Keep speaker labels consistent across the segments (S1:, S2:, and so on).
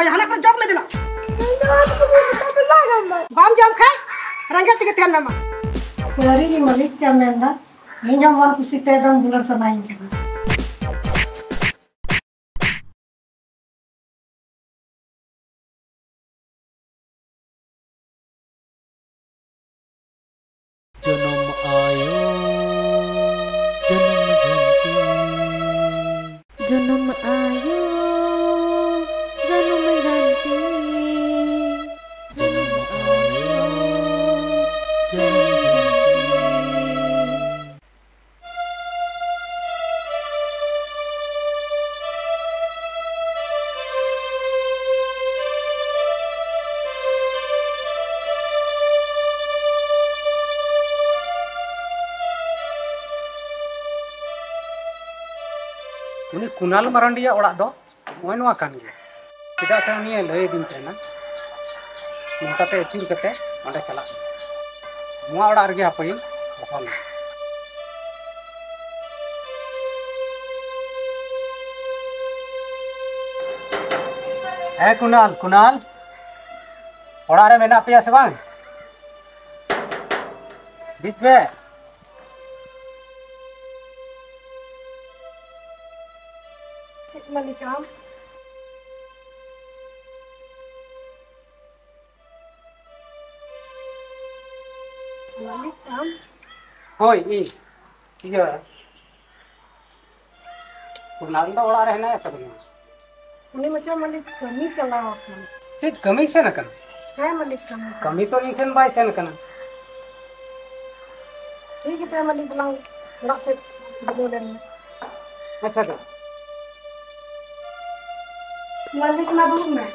S1: हना कर जोक ले दिला बाम जम खाए रंगे तिके तेल नमा
S2: सरी की मलिक क्या मेंदा इन हम वन कुछ ते दम दुलर सनाइन के
S3: जन्म आयो जन्म जंती जन्म आयो जन्म जंती जन्म आयो जन्म जंती
S4: उनी कुणाल मारांडिया ओड़ा दो नोय नोआ कान गया चेदा से उनी लय दिन तेना नोकाते अचूर कते ओंडे चला नोआ ओड़ा रगे हापई बहल कुणाल कुणाल ओड़ा रे मेना पेया से बांग बीच पे
S2: मलिका मलिका
S4: होय इया कुणाल दा ओड़ा रे हेना सब
S2: उन्हें मतलब मलिक कमी चलाओ अपन
S4: चेद कमी से न कन
S2: है मलिक
S4: कमी तो इंटन बाय से न कन
S2: ठीक है मलिक बुलाओ थोड़ा से बोले
S4: अच्छा तो
S2: मलिक ना दूर में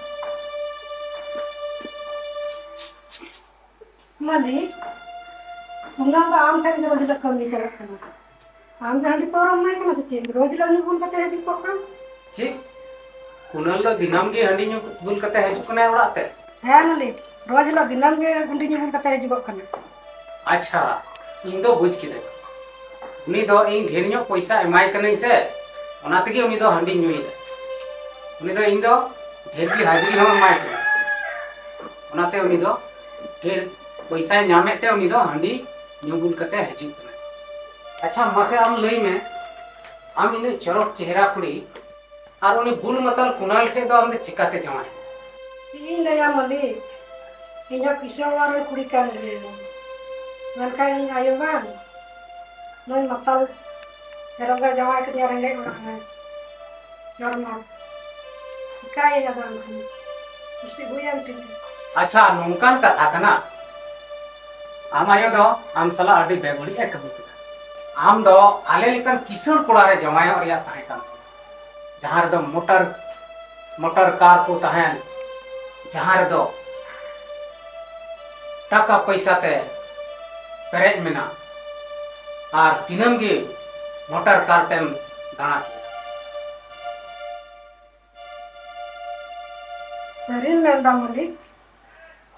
S2: मलिक उन्ना दा आम टाइम रोज ला कमी चलत कना आम गांडी तोरम नहीं कना से रोज ला नु बुन कते हेदी को काम
S4: ची कुणाल लो दिनाम गे हंडी नु गुल कते हजू कना ओड़ा ते
S2: है मलिक रोज ला दिनम गे गुंडी नु बुन कते हेदी कना
S4: अच्छा इन दो बुझ किदे उनी दो इन ढेर नो पैसा एमाय कनै से ओना तगे उनी दो हंडी नुई दे उनी दो इन दो ढेर की हाजिरी हो एमाय कना ओनाते उनी दो ढेर पैसा ᱧᱟᱢᱮ ते उनी दो हंडी ᱧᱩ गुल कते हजू कना अच्छा मसे आम लई में आम इन चरक चेहरा कुड़ी और उनी बुल मतल कुणाल के दो हमने चिकाते जमाए
S2: इन नया मलिक इन्या किसे वाले कुड़ी कान गे मनका इन आयो बान नोय मतल रंगा जवाय के रंगे उड़ा है नॉर्मल काय या दान खन उसे गोयम ते
S4: अच्छा नोंकान कथा कना आम आयो दो आम सला अडी बेगुड़ी ए कमी कना आम दो आले लेकन किसण कोड़ा रे जमाय और या ताहे कान जहां रे दो मोटर कार को तहन जहां रे दो टाका पैसा ते पेरेज मेना और दिनम गे मोटर कार तेम दाना
S2: सरिन मेंदा मलिक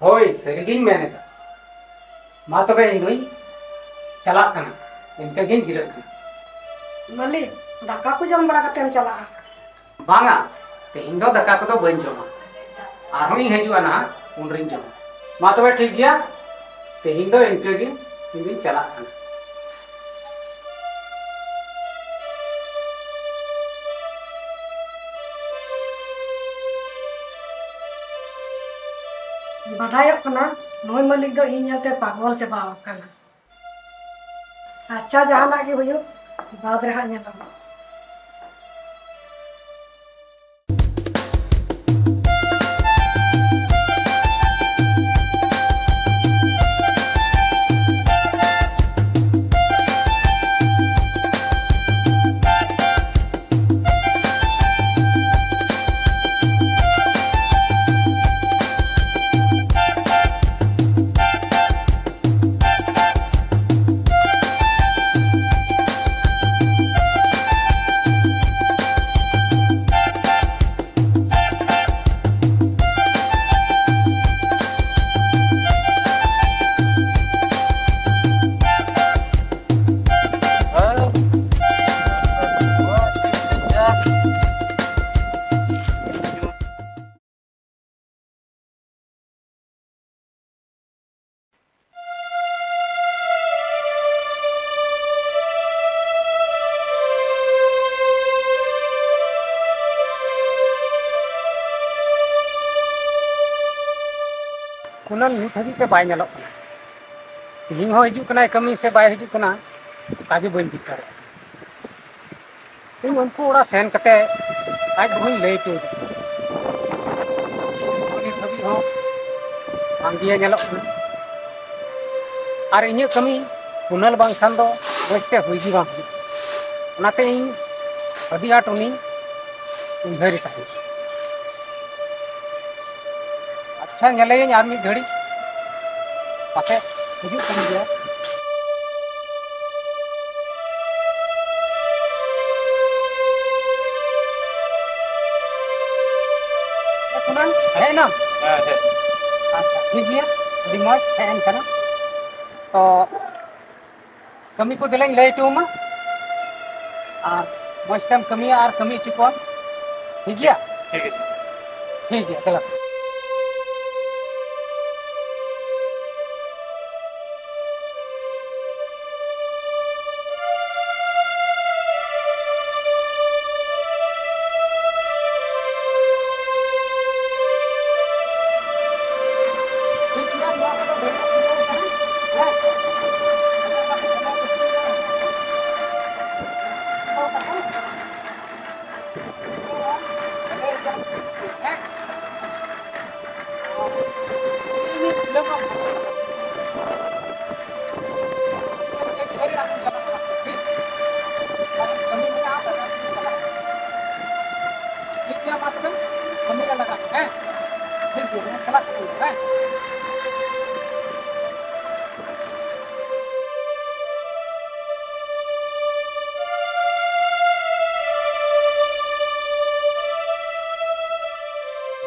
S4: होय सरिगिन मेने मा तबे इन दोई चला कना इनके गिन जिरक कना
S2: मलिक दाका को जम बड़ा कतेम चला
S4: बांगा ते इन दो दका को तो बन जमा आरो इन हेजुआ ना उनरिन जमा मा तबे ठीक गया ते इन दो इनके गिन इन चला कना
S2: बढ़ायो कना नोय मलिक दो इनते पागल चबाव कना अच्छा जहाना के होयो बाद रहा नेला
S4: कुनाल नित हाबी ते बाय नेलोक कना तिहिं हो हिजुक कना कमी से बाय हिजुक कना कागे बन बितार इन उनको ओड़ा सेन कते आज बहु ले तो नित हाबी हो आंगिया नेलोक कना और इन कमी कुनाल बांग खान दो बजते हुई बांग ओनाते इन अभी आट उनी उन्हें ताहे अच्छा नेले आर मिद घड़ी पासे हिजुक कन गया कुनाल है ना अच्छा ठीक है अभी मौज है कना तो कमी को दिलाइन ले टूमा और मौज तम कमी और कमी चुका ठीक है ठीक है चलो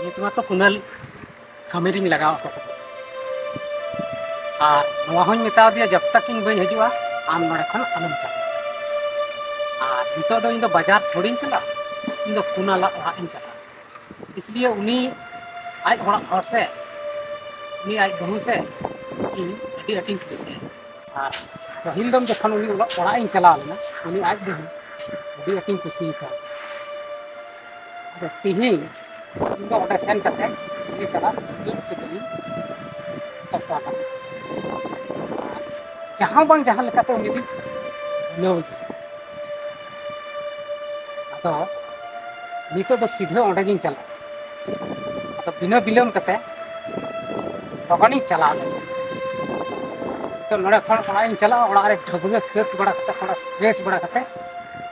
S4: ये तो कुनाल खमेरिंग लगाव को और नवा हों मेता दिया जब तक इन बन हजुआ आम नोड़े खन आलम चला और नितो दो इन दो बाजार थोड़ी चला इन दो कुनाल ओड़ा इन चला इसलिए उनी आज ओड़ा और से उनी आज बहु से इन अटी अटिंग कुछ और पहिल दम जखन उनी ओड़ा इन चला लेना उनी आज बहु अटी अटिंग कुछ का तिही इनका ऑर्डर सेंड करते हैं ये सारा इन से कहीं तब जहाँ बंग जहाँ लेकाते उन्हें दिन नो तो नितो तो सीधे ऑर्डर गिन चला तो बिना बिलम करते तगनी चला तो नोड़े खन ओड़ा इन चला ओड़ा रे ढगुले सेट बड़ा करते थोड़ा फ्रेश बड़ा करते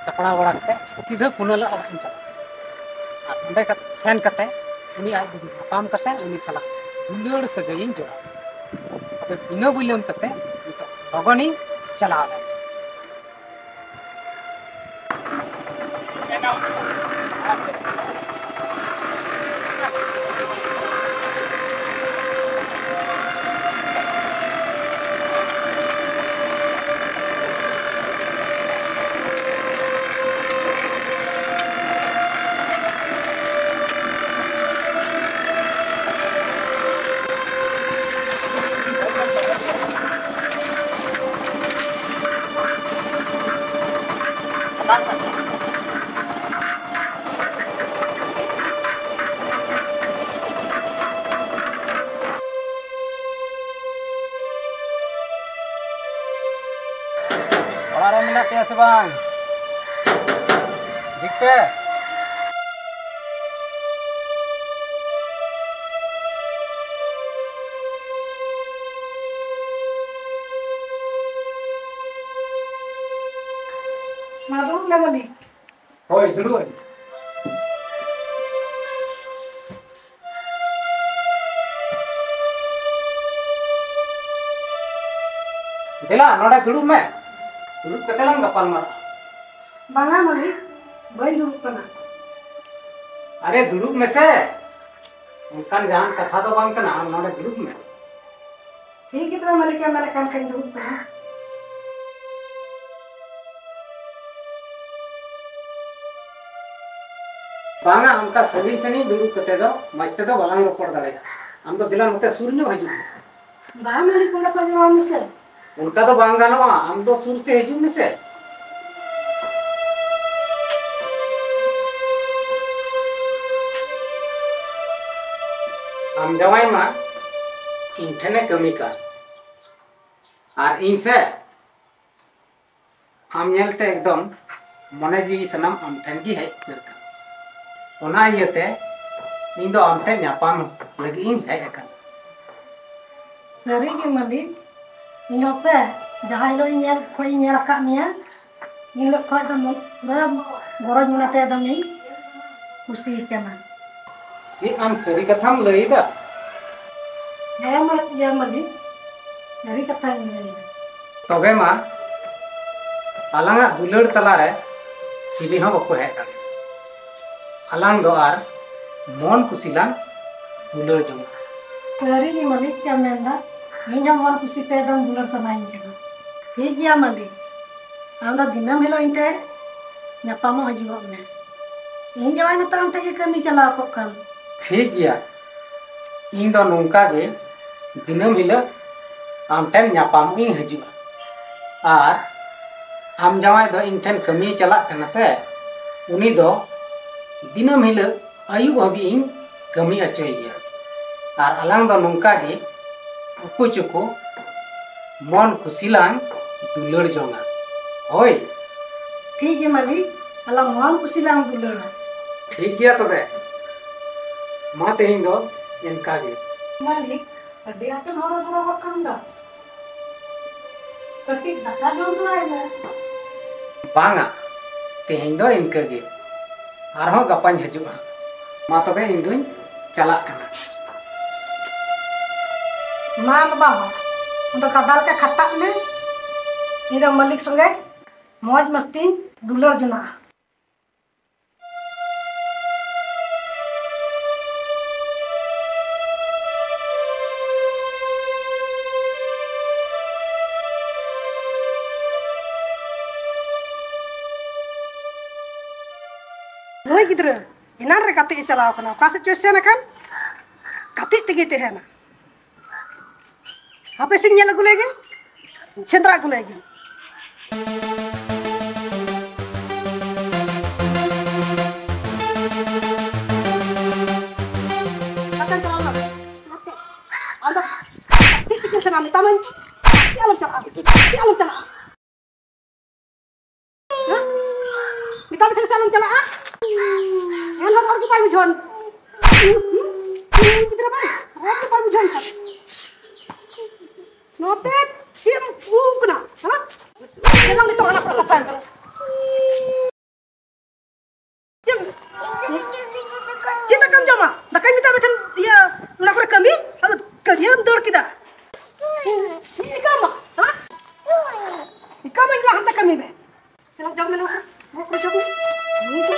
S4: सपड़ा बड़ा करते सीधे कुनाल ओड़ा इन चला अंडे का सेन करते उनी आज नापाम करते उनी सला बुलड़ से गई जोड़ा अब बिना बुलम करते तो लगनी चला से बांग दिख पे
S2: माधुर लेवली
S4: होय दुरु दिला नोड़ा दुरु में दुरु कतेलम गपाल मार
S2: बांगा मालिक बई दुरुप कना
S4: अरे दुरु में से उनकान जान कथा तो बांग कना नोड़ा दुरु में
S2: ठीक इतना मालिक है मेरे कान कहीं दुरुप कना
S4: बांगा हमका सभी से नहीं दुरु कते दो मजते तो बालांग रोपड़ दड़े हम तो दिला मते सूर नो हजू
S2: बा मालिक कोड़ा को जवाब में से
S4: उनका तो बांग गानो हम तो सूर ते हजू में से हम जवाई मा इन ठने कमी का और इन से आम नेलते एकदम मने जीवी सनम आम ठन की है जरका ओना इयते इन दो आम ठन ᱧᱟᱯᱟᱢ लगी इन है एकन
S2: Sari ge malik. Ini oke. Jahai lo ini koi ini rakak niya. Ini lo koi dah goroj munate dah ni. Kursi kena.
S4: si am seri katham lei da
S2: Ya malik. Sari kata ini.
S4: तबे मा आलांगा दुलड़ तला रे chilli हो बको है आलांग दो are मन कुसिलां दुलड़ जम
S2: Sari ge malik ya menda. Ini jam wan kursi te dah bulan sama ini kena. ठीक ya malik. Anda dinam helo inte. Nyapama hajua me. Ini jawai mata ante ke kami chala kok kan.
S4: ठीक गया इन दो नोंका गे दिनम हिला आम ठन ᱧᱟᱯᱟᱢ ᱤᱧ ᱦᱤᱡᱩᱜᱼᱟ आर आम जावाई दो इन ठन कमी चला कना से उनी दो दिनम हिला आयुब हबी इन कमी अचोय गया आर अलांग दो नोंका गे उकु चुकु मन खुशिलांग दुलड़ जोंगा होय
S2: ठीक है malik. Alam wan kursi lang bulan.
S4: ठीक गया तबे मा तेहिं दो इनका गे
S2: Malik, ada apa orang kan dah? Tapi data jom tu ada.
S4: बांगा तेहिं दो इनका गे आरहो गपाñ हजुआ मा तबे इन दुñ चला कना
S2: Mam bawa. Untuk kadal ke khatak ne. Ini Malik sungai. Moj mesti dular juna. Loi gidra. Inan re kati isalau kana. Ka situation kan? Kati tigi tehena. Apa sih nyala gue lagi? Cendera gue lagi. Akan jalan. Anda titik senam taman. Jalan jalan. Jalan jalan. Hah? Kita bisa jalan jalan ah? Yang harus kita bujon. Kita apa? Harus kita bujon kan? Notet, siapa bukan? Hah? Jangan ditolak persoalan. Jom. Kita kam joma. Dakai minta macam dia nak kami, atau kalian dor kita. Ini kamu, hah? Kamu yang lah hantar kami be. Jangan jom melu. Mau kerja tu? Ini tu.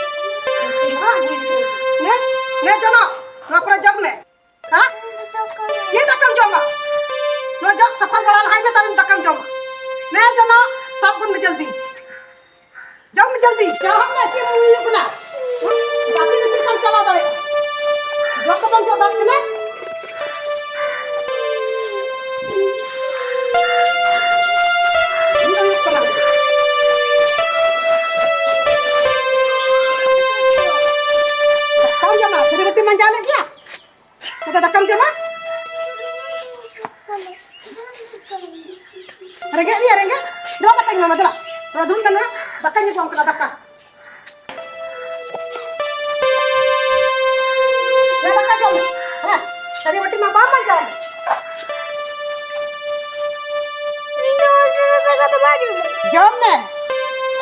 S2: Ne jono. Nak kerja me. Hah? Kita kam joma. Nojok safar bolan hai me tarim takam jom. Ne jono sab gun me jaldi. Jom me jaldi. Jaham me ki mulu kuna. Tapi nanti kan cala dale. Jok ko jom dale kena. Dakam jama, Sri manja lagi ya? Kita dakam jama? Rengga ni rengga. Dua apa yang mama dala? Radun kan na? Dakanya tuang kena dakah. Ya dakah jom. Hah? Tadi waktu mama mama jalan. Ini orang nak kata baju. Jom ne.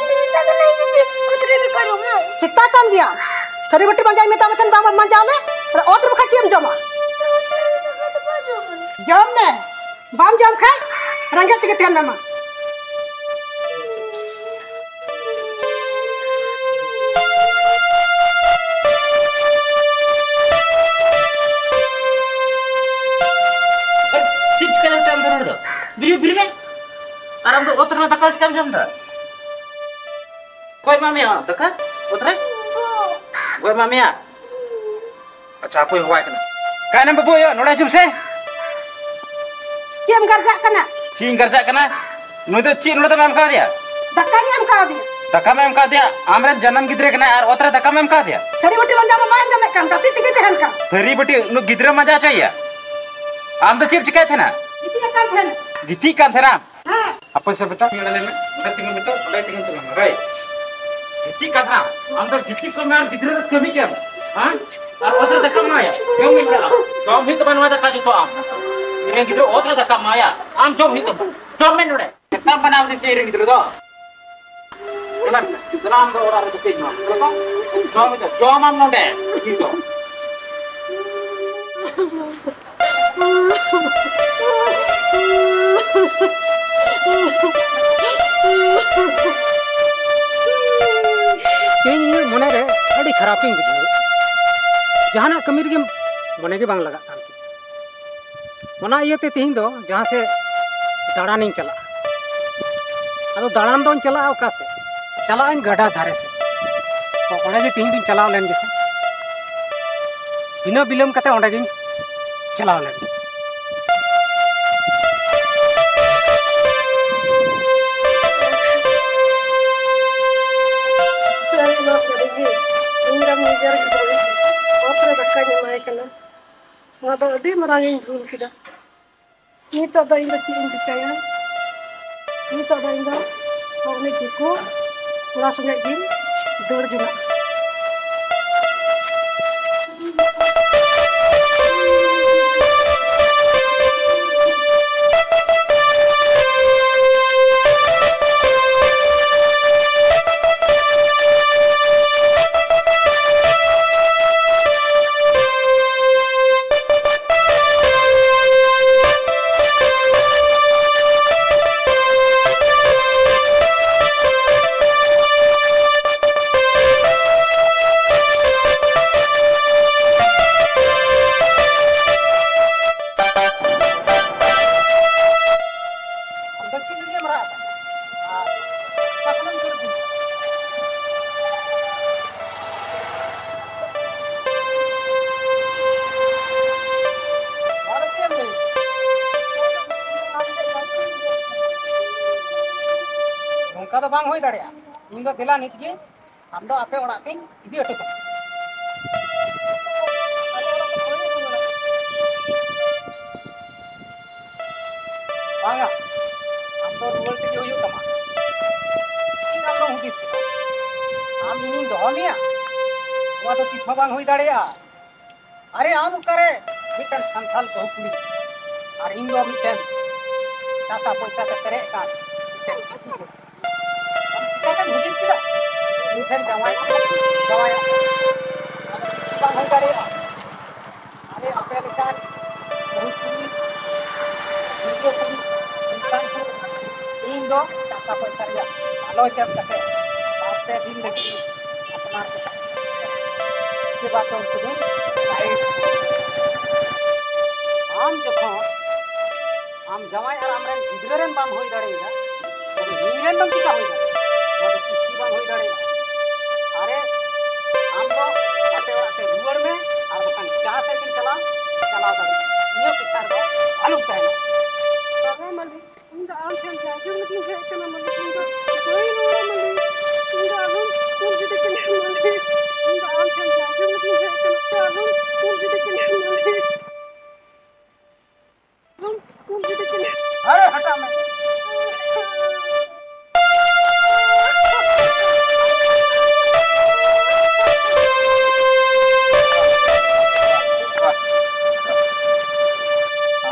S2: Kita kena ini putri ni kau rumah. Kita kan dia. Tadi waktu manja minta makan mama manja le. Orang bukan cium jom. Jom ne. Bam jom kai. Rangga tiga tiga nama.
S5: Bili में आराम तो उतर ना तक काम जम था कोई मामिया तक उतरे कोई मामिया अच्छा कोई हुआ है क्या नाम बबू यो नोड़ा जुम से
S2: Cium kerja kena.
S5: चीन कर जा कना नु तो चीन लो तो मैम का दिया
S2: Dakanya am kau dia.
S5: तका मैम का दिया आमरे जन्म गिद्रे कना और उतरे तका मैम का दिया
S2: Tadi waktu manja mama jam kan. Tapi tiga tiga kan.
S5: थरी बटी नु गिद्रे मजा चाहिए आम तो चेप चिकाय थे ना
S1: Itu kan pen.
S5: गिटी कान थे ना
S1: Ha.
S5: apa sih betul tinggal lele udah tinggal betul udah tinggal tulang right गिटी कान था आम तो गिटी को मैं गिद्रे तो कमी क्या हाँ और तो कम आया क्यों नहीं मिला जॉब ही तो बनवा था जो आम ये गिद्रे और तो कम आया आम जॉब ही तो जॉब में नोड़े कितना बनाव देते हैं गिद्रे तो चला हम तो और आगे पेज में जॉब में तो जॉब आम नोड़े ये तो
S4: ini mana re adi kharaping gitu jahana kamir ge mone ge bang laga kan ona iyate tihin do jahan se daraning chala ado daran don chala oka se chala an gada dhare se to ona ge tihin din chala len ge se bina bilam kate onda ge chala len
S2: Ingram ngejar gitu ya. Apa dakanya naik kan? Ngapa dia merangin dulu kita? Ini tak ada yang cium percaya. Ini tak ada yang orang ni jiko, langsung lagi dor juga. nongka do bang hoy dareya ᱤᱧ ᱫᱚ ᱫᱮᱞᱟ ᱱᱤᱛ ᱜᱮ ᱟᱢ ᱫᱚ ᱟᱯᱮ ᱚᱲᱟᱜ ᱛᱮᱧ ᱤᱫᱤ ᱦᱚᱴᱚ ᱠᱟᱢᱟ bangga am do ruwal te hoyuk tama ᱤᱧ ᱟᱢ ᱫᱚ ᱦᱩᱫᱤᱥ ᱠᱮᱫᱟ am ᱤᱧᱤᱧ ᱫᱚᱦᱚ ᱢᱮᱭᱟ ᱱᱚᱣᱟ ᱫᱚ ᱛᱤᱥ ᱦᱚᱸ ᱵᱟᱝ ᱦᱩᱭ ᱫᱟᱲᱮᱭᱟᱜᱼᱟ ᱟᱨᱮ ᱟᱢ ᱚᱠᱟᱨᱮ ᱢᱤᱫᱴᱟᱝ ᱥᱟᱱᱛᱟᱞ ᱵᱟᱹᱦᱩ ᱠᱩᱲᱤ ᱟᱨ ᱤᱧ ᱫᱚ ᱢᱤᱫᱴᱟᱝ ᱴᱟᱠᱟ ᱯᱚᱭᱥᱟ ᱛᱮ ᱯᱮᱨᱮᱡ ᱟᱠᱟᱱ चिकाते हुदिस किदा ᱤᱧ ᱡᱟᱶᱟᱭ bang hoy dareya are ape lekan ᱵᱟᱹᱦᱩ ᱠᱩᱲᱤ ᱜᱤᱫᱽᱨᱟᱹ ᱠᱩᱲᱤ ᱤᱱᱥᱟᱱ ᱠᱚ ᱤᱧ ᱫᱚ ᱴᱟᱠᱟ ᱯᱚᱭᱥᱟ ᱨᱮᱭᱟᱜ ᱞᱟᱞᱚᱪ ᱮᱢ ᱠᱟᱛᱮ ᱵᱟᱨ-ᱯᱮ ᱫᱤᱱ ᱞᱟᱹᱜᱤᱫ ᱟᱯᱱᱟᱨ ᱠᱮᱫᱟ ᱥᱮ ᱵᱟᱛ ᱩᱱᱠᱩ ᱫᱚ am jokᱷon am jawai ar amren gidre ren bam hoy dareya tobe ᱤᱧ ren dom chika hoy dareya ᱱᱚᱣᱟ ᱫᱚ ᱠᱤᱪᱷᱩ ᱵᱟᱝ ᱦᱩᱭ ᱫᱟᱲᱮᱭᱟᱜᱼᱟ ᱟᱨᱮ ᱟᱢ ᱫᱚ ᱟᱯᱮ ᱚᱲᱟᱜ ᱛᱮ ᱨᱩᱣᱟᱹᱲ ᱢᱮ ᱟᱨ ᱵᱟᱠᱷᱟᱱ ᱡᱟᱦᱟᱸ ᱥᱮᱫ ᱜᱮᱢ ᱪᱟᱞᱟᱣ ᱫᱟᱲᱮᱭᱟᱜᱼᱟ ᱤᱧᱟᱹᱜ ᱯᱤᱪᱷᱟᱹ ᱨᱮᱫᱚ ᱟᱞᱚᱢ ᱛᱟᱦᱮᱱᱟ Tapi mali, inda am kan jaga mungkin saya kena mali inda koi nora mali inda alun kursi de kena mali inda am kan jaga mungkin saya kena alun kursi de kena mali alun kursi de kena
S5: अरे हटा मैं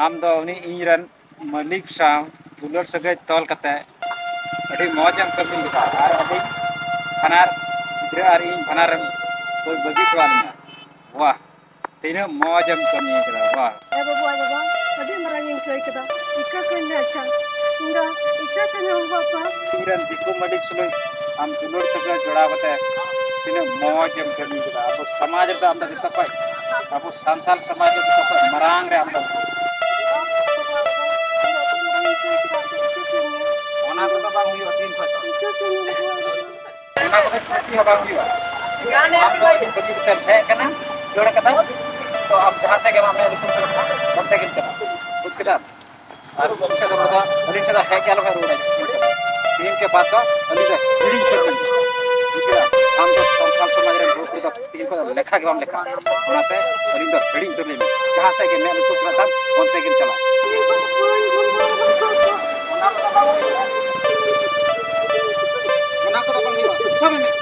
S5: आम दो उनी इरन मालिक साव दुलर सगै तोल कते अडी मौजम कमी का आर अडी फनार गिद्रे आर इन फनार कोई बगी टवालना वाह तीन मौजम कमी का वाह
S2: babu aja bang tadi merangin saya kita ika kena aja inda ika kena apa
S5: इरन दिकु मालिक सुलई आम दुलर सगै जोड़ा कते तीन मौजम कमी का अब समाज रे आम द तपय अब संथाल समाज रे तपय मरांग रे आम the ona ko bang huyo tin ko ona ko pati bang huyo gane ko pati betul है kana जोड़ा कथा तो अब जहां से गया हमने लिखा तब तक इनका उसके बाद और उसके बाद अली से है क्या लोग रोड है तीन के बाद का अली से रीडिंग कर उसके बाद हम तो संसार समाज रे ग्रुप का तीन को लेखा के बाम लेखा ओनाते अलिन दो हेडिंग तो ले जहां से के मैं तो चला ओनते के चला ओना को तो बंग सब में